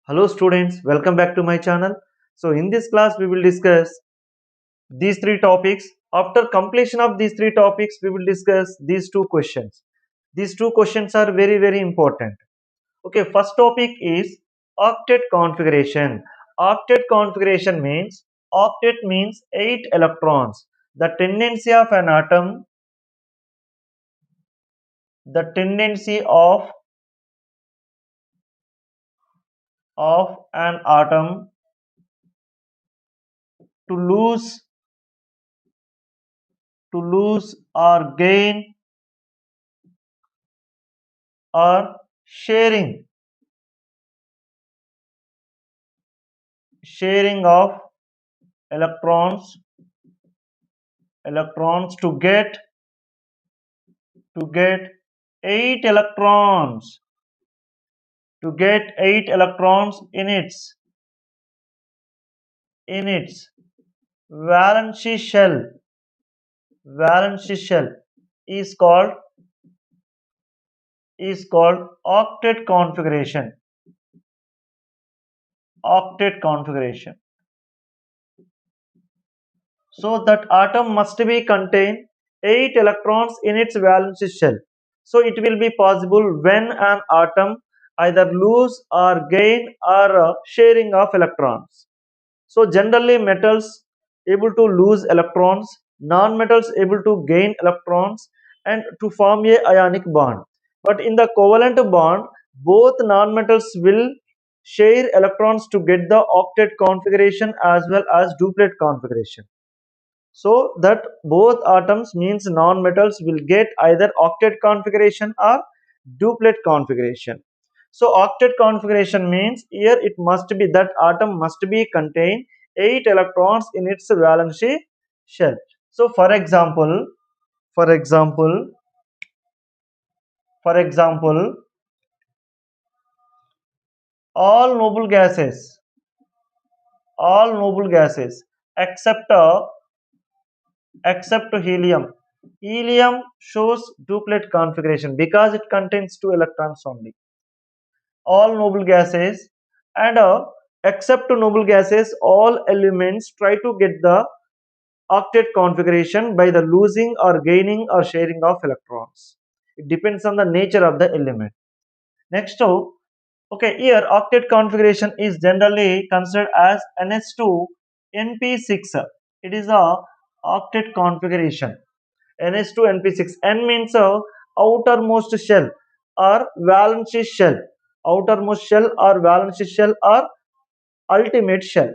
Hello students, welcome back to my channel. So in this class we will discuss these three topics. After completion of these three topics we will discuss these two questions. These two questions are very important. Okay, first topic is octet configuration. Octet means 8 electrons. The tendency of an atom, the tendency of an atom to lose or gain or sharing of electrons to get 8 electrons in its valence shell is called octet configuration. So that atom must be contain 8 electrons in its valence shell. So it will be possible when an atom either lose or gain or sharing of electrons. So generally metals able to lose electrons, non-metals able to gain electrons and to form a ionic bond. But in the covalent bond, both non-metals will share electrons to get the octet configuration as well as duplet configuration. So that both atoms means non-metals will get either octet configuration or duplet configuration. So octet configuration means here it must be that atom must be contain 8 electrons in its valence shell. So for example, for example, all noble gases, all noble gases except helium. Helium shows duplet configuration because it contains 2 electrons only. All noble gases and except noble gases, all elements try to get the octet configuration by the losing or gaining or sharing of electrons. It depends on the nature of the element. Next, okay, here octet configuration is generally considered as ns2np6. It is a octet configuration. ns2np6. N means outermost shell or valence shell. Outermost shell or valence shell or ultimate shell.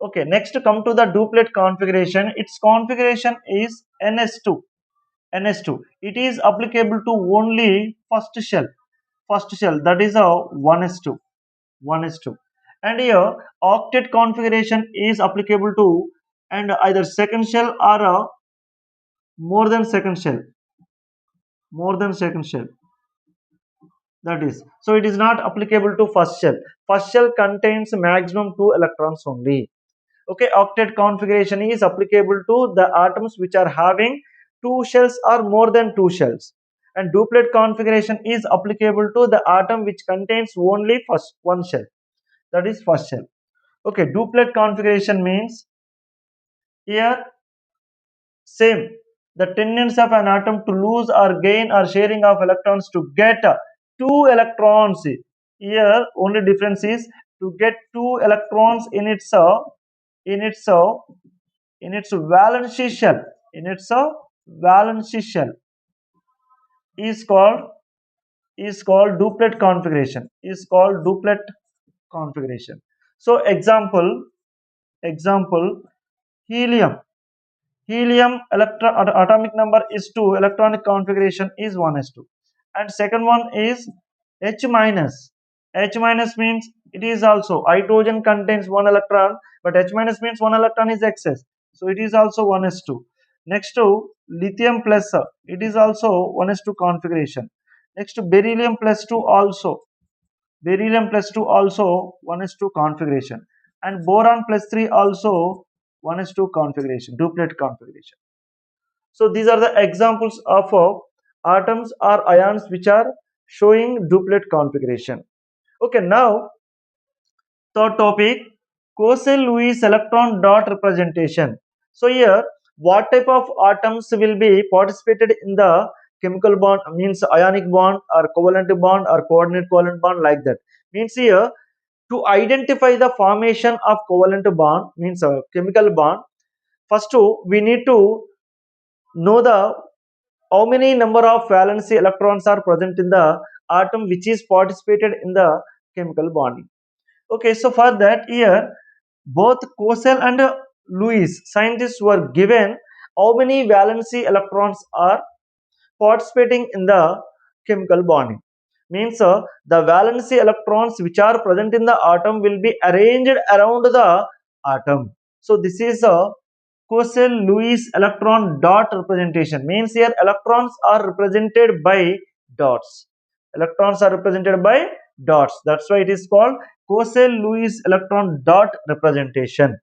Okay, next come to the duplet configuration. Its configuration is ns2. ns2. It is applicable to only first shell. First shell, that is a 1s2. 1s2. And here octet configuration is applicable to and either second shell or a more than second shell. More than second shell. That is, so it is not applicable to first shell. First shell contains maximum 2 electrons only. Okay, octet configuration is applicable to the atoms which are having 2 shells or more than 2 shells, and duplet configuration is applicable to the atom which contains only first one shell, that is first shell. Okay, duplet configuration means here same, the tendency of an atom to lose or gain or sharing of electrons to get 2 electrons. Here only difference is to get 2 electrons in its uh, in its valence shell, in its valence shell is called duplet configuration, So example helium. Atomic number is 2, electronic configuration is 1s2. And second one is H minus. H minus means it is also hydrogen contains 1 electron, but H minus means 1 electron is excess, so it is also 1s2. Next to lithium plus, it is also 1s2 configuration. Next to beryllium plus 2 also, 1s2 configuration, and boron plus 3 also 1s2 configuration, duplet configuration. So these are the examples of atoms or ions which are showing duplet configuration. Okay, now Third topic, Coase-Lewis electron dot representation. So here, what type of atoms will be participated in the chemical bond, means ionic bond or covalent bond or coordinate covalent bond, like that. Means here, to identify the formation of covalent bond, means a chemical bond, first we need to know the how many number of valency electrons are present in the atom which is participated in the chemical bonding. Okay, so for that here, both Cosell and Lewis scientists were given how many valency electrons are participating in the chemical bonding. Means the valency electrons which are present in the atom will be arranged around the atom. So this is a Cosell-Lewis electron dot representation. Means here electrons are represented by dots. Electrons are represented by dots. That's why it is called Cosell-Lewis electron dot representation.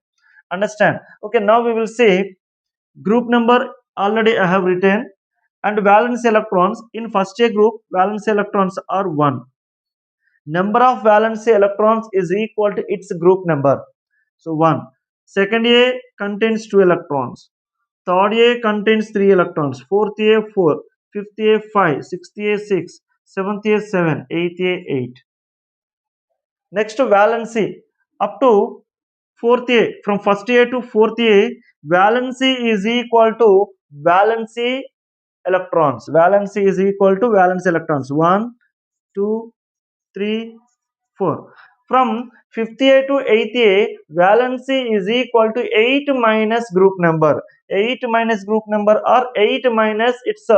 Understand? Okay, now we will see group number. Already I have written. And valence electrons in first A group, valence electrons are 1. Number of valence electrons is equal to its group number. So 1. Second A contains 2 electrons. Third A contains 3 electrons. Fourth A 4. Fifth A 5. Sixth A 6. Seventh A 7. Eighth A 8. Next valency up to fourth A, from first A to fourth A, valency is equal to valency electrons. Valency is equal to valence electrons. 1, 2, 3, 4. From 5th A to 8th A, valency is equal to 8 minus group number. 8 minus group number or 8 minus its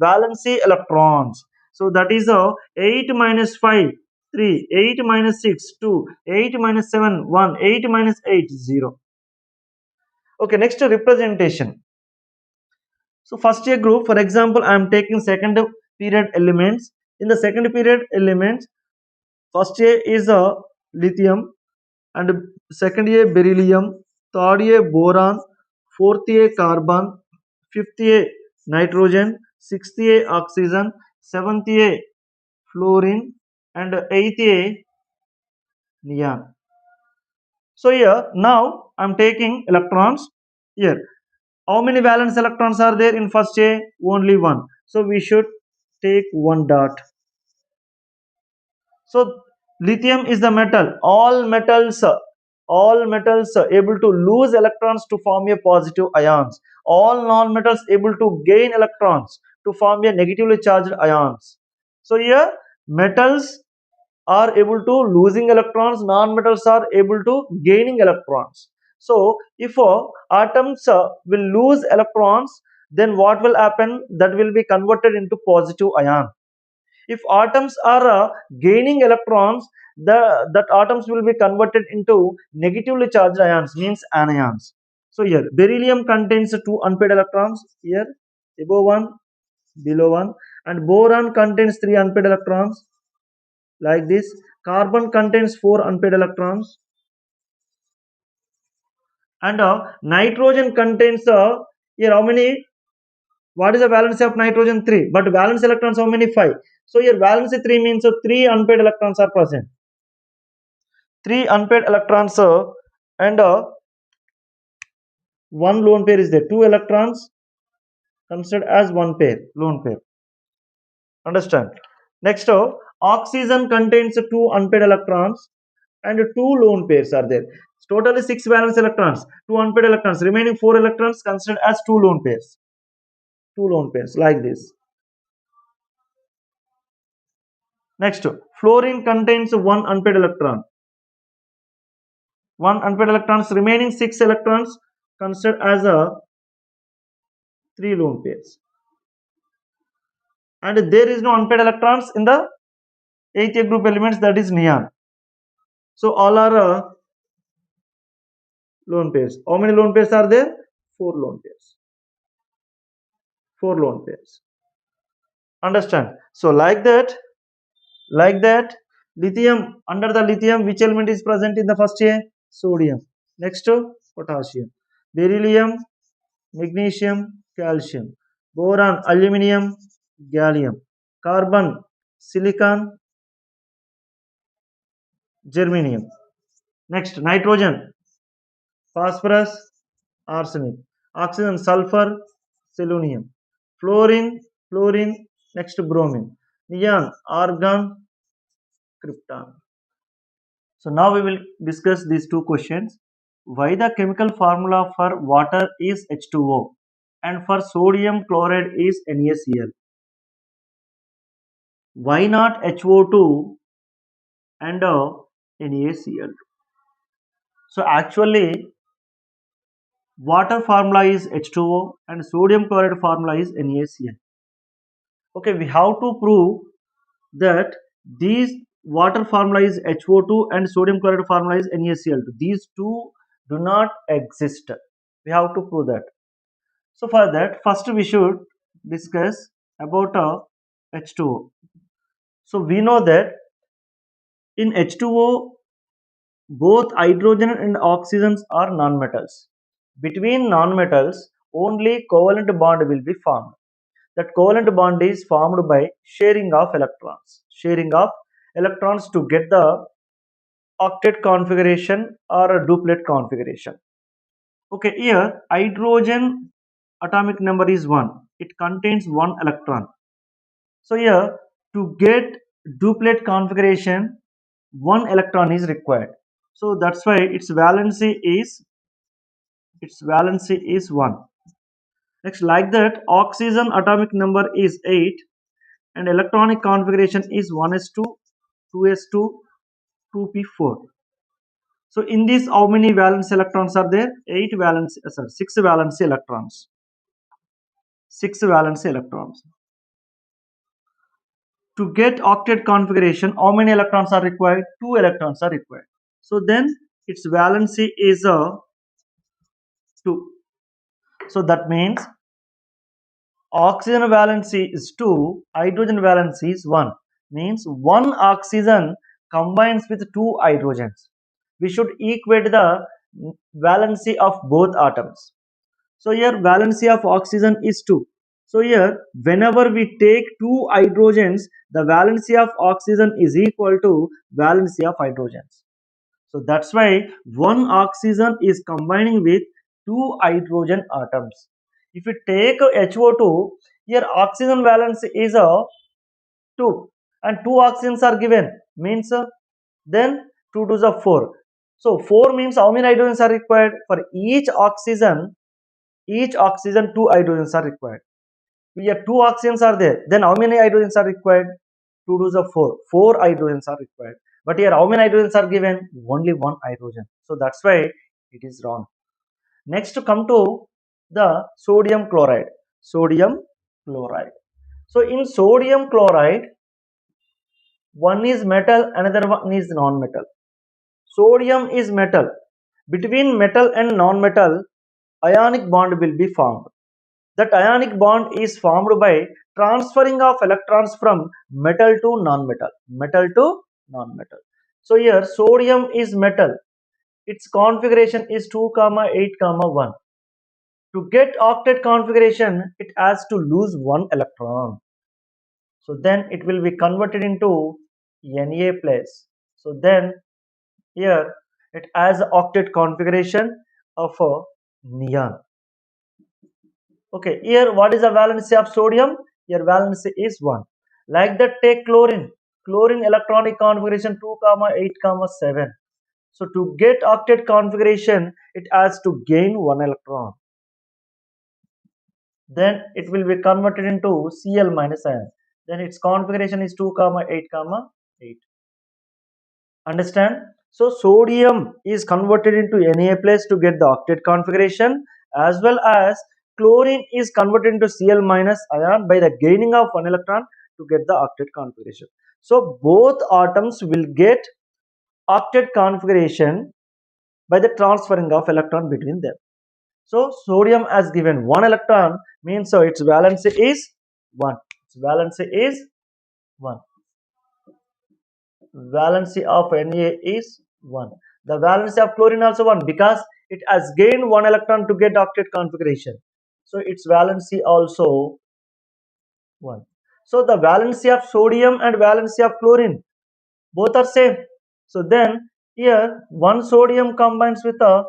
valency electrons. So that is 8 minus 5, 3, 8 minus 6, 2, 8 minus 7, 1, 8 minus 8, 0. Okay, next representation. So first year group, for example, I am taking second period elements. In the second period elements, first year is a lithium, and second year beryllium, third year boron, fourth year carbon, fifth year nitrogen, sixth year oxygen, seventh year fluorine, and eighth year neon. So here now I am taking electrons here. How many valence electrons are there in first A? Only one. So we should take one dot. So lithium is the metal. All metals able to lose electrons to form a positive ions. All non-metals able to gain electrons to form a negatively charged ions. So here metals are able to losing electrons, non-metals are able to gaining electrons. So if atoms will lose electrons, then what will happen? That will be converted into positive ion. If atoms are gaining electrons, that atoms will be converted into negatively charged ions, means anions. So here beryllium contains 2 unpaired electrons, here above 1, below 1, and boron contains 3 unpaired electrons, like this. Carbon contains 4 unpaired electrons, and nitrogen contains here how many? What is the valence of nitrogen? 3, but valence electrons how many? 5. So here valence 3 means 3 unpaired electrons are present. 3 unpaired electrons and 1 lone pair is there. 2 electrons considered as 1 pair, lone pair. Understand? Next, oxygen contains 2 unpaired electrons and 2 lone pairs are there. Totally 6 valence electrons, 2 unpaired electrons, remaining 4 electrons considered as 2 lone pairs. 2 lone pairs, like this. Next, fluorine contains 1 unpaired electron. 1 unpaired electrons, remaining 6 electrons considered as a 3 lone pairs. And there is no unpaired electrons in the 8th group elements, that is neon. So all are lone pairs. How many lone pairs are there? 4 lone pairs. 4 lone pairs. Understand? So like that, lithium, under the lithium, which element is present in the first A? Sodium. Next, potassium. Beryllium, magnesium, calcium. Boron, aluminium, gallium. Carbon, silicon, germanium. Next, nitrogen, phosphorus, arsenic. Oxygen, sulfur, selenium. Fluorine, fluorine. Next, bromine. Neon, argon, krypton. So now we will discuss these two questions. Why the chemical formula for water is H2O and for sodium chloride is NaCl? Why not HO2 and NaCl? So actually water formula is H2O and sodium chloride formula is NaCl. Okay, we have to prove that these water formula is HO2 and sodium chloride formula is NaCl. These two do not exist. We have to prove that. So for that, first we should discuss about H2O. So we know that in H2O, both hydrogen and oxygens are nonmetals. Between nonmetals, only covalent bond will be formed. That covalent bond is formed by sharing of electrons. Sharing of electrons to get the octet configuration or a duplet configuration. Okay, here hydrogen atomic number is 1. It contains 1 electron. So here to get duplet configuration, 1 electron is required. So that's why its valency is 1. Next, like that, oxygen atomic number is 8 and electronic configuration is 1s2, 2s2, 2p4. So in this, how many valence electrons are there? 6 valence electrons. 6 valence electrons. To get octet configuration, how many electrons are required? 2 electrons are required. So then its valency is a 2. So that means oxygen valency is 2, hydrogen valency is 1. Means 1 oxygen combines with 2 hydrogens. We should equate the valency of both atoms. So here valency of oxygen is 2. So here whenever we take 2 hydrogens, the valency of oxygen is equal to valency of hydrogens. So that's why one oxygen is combining with 2 hydrogen atoms. If we take HO2, here oxygen valence is a 2 and 2 oxygens are given, means then 2 to the 4. So 4 means how many hydrogens are required? For each oxygen 2 hydrogens are required. Here 2 oxygens are there, then how many hydrogens are required? 2 to the 4. 4 hydrogens are required. But here how many hydrogens are given? Only 1 hydrogen. So that's why it is wrong. Next, to come to the sodium chloride. Sodium chloride. So in sodium chloride, one is metal, another one is non-metal. Sodium is metal. Between metal and non-metal, ionic bond will be formed. That ionic bond is formed by transferring of electrons from metal to non-metal. Metal to non-metal. So here sodium is metal. Its configuration is 2, 8, 1. To get octet configuration, it has to lose 1 electron. So then it will be converted into Na plus. So then here it has octet configuration of a neon. Okay, here what is the valency of sodium? Here valency is 1. Like that, take chlorine. Chlorine electronic configuration 2, 8, 7. So to get octet configuration, it has to gain 1 electron. Then it will be converted into Cl minus ion. Then its configuration is 2, 8, 8. Understand? So sodium is converted into Na plus to get the octet configuration, as well as chlorine is converted into Cl minus ion by the gaining of 1 electron to get the octet configuration. So both atoms will get octet configuration by the transferring of electron between them. So sodium has given 1 electron, means so its valency is 1. Its valency is 1. Valency of Na is 1. The valency of chlorine also 1 because it has gained 1 electron to get octet configuration. So its valency also 1. So the valency of sodium and valency of chlorine both are same. So then Here one sodium combines with a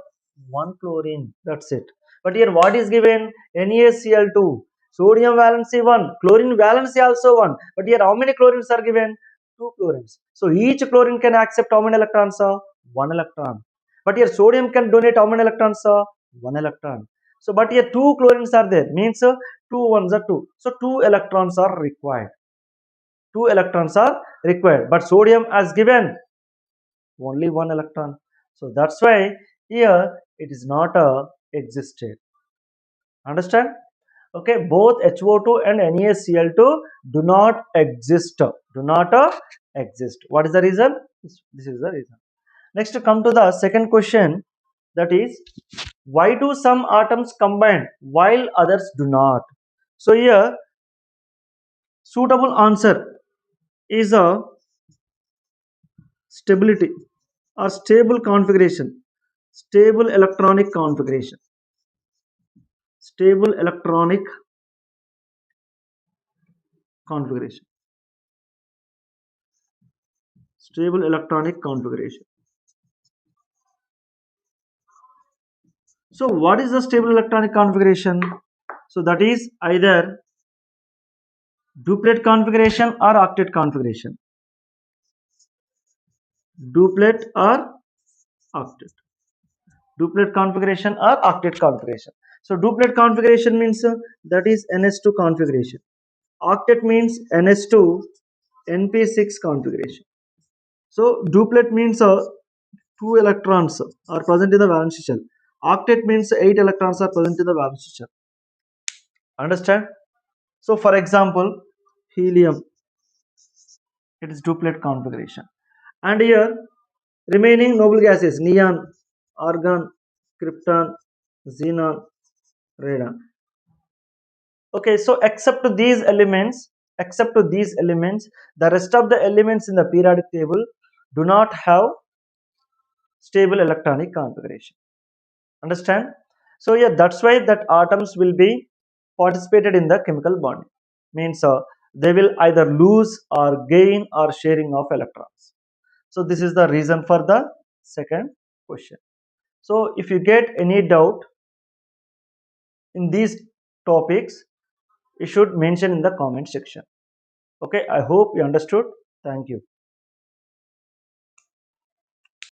one chlorine, that's it. But here what is given? NaCl2, sodium valency 1, chlorine valency also 1, but here how many chlorines are given? 2 chlorines. So each chlorine can accept how many electrons, sir? 1 electron. But here sodium can donate how many electrons, sir? 1 electron. So but here 2 chlorines are there, means 2 ones are 2, so 2 electrons are required. 2 electrons are required, but sodium has given only 1 electron. So that's why here it is not a existed. Understand? Okay, both HO2 and NaCl2 do not exist. Do not exist. What is the reason? This is the reason. Next, come to the second question, that is, why do some atoms combine while others do not? So here suitable answer is a stability or stable configuration, stable electronic configuration, stable electronic configuration, stable electronic configuration. So what is the stable electronic configuration? So that is either duplet configuration or octet configuration, duplet or octet, duplet configuration or octet configuration. So duplet configuration means that is ns2 configuration, octet means ns2 np6 configuration. So duplet means 2 electrons are present in the valence shell. Octet means 8 electrons are present in the valence shell. Understand? So for example, helium, it is duplet configuration. And here remaining noble gases, neon, argon, krypton, xenon, radon. Okay, so except to these elements, the rest of the elements in the periodic table do not have stable electronic configuration. Understand? So yeah, that's why that atoms will be participated in the chemical bonding, means they will either lose or gain or sharing of electrons. So this is the reason for the second question. So if you get any doubt in these topics, you should mention in the comment section. Okay, I hope you understood. Thank you.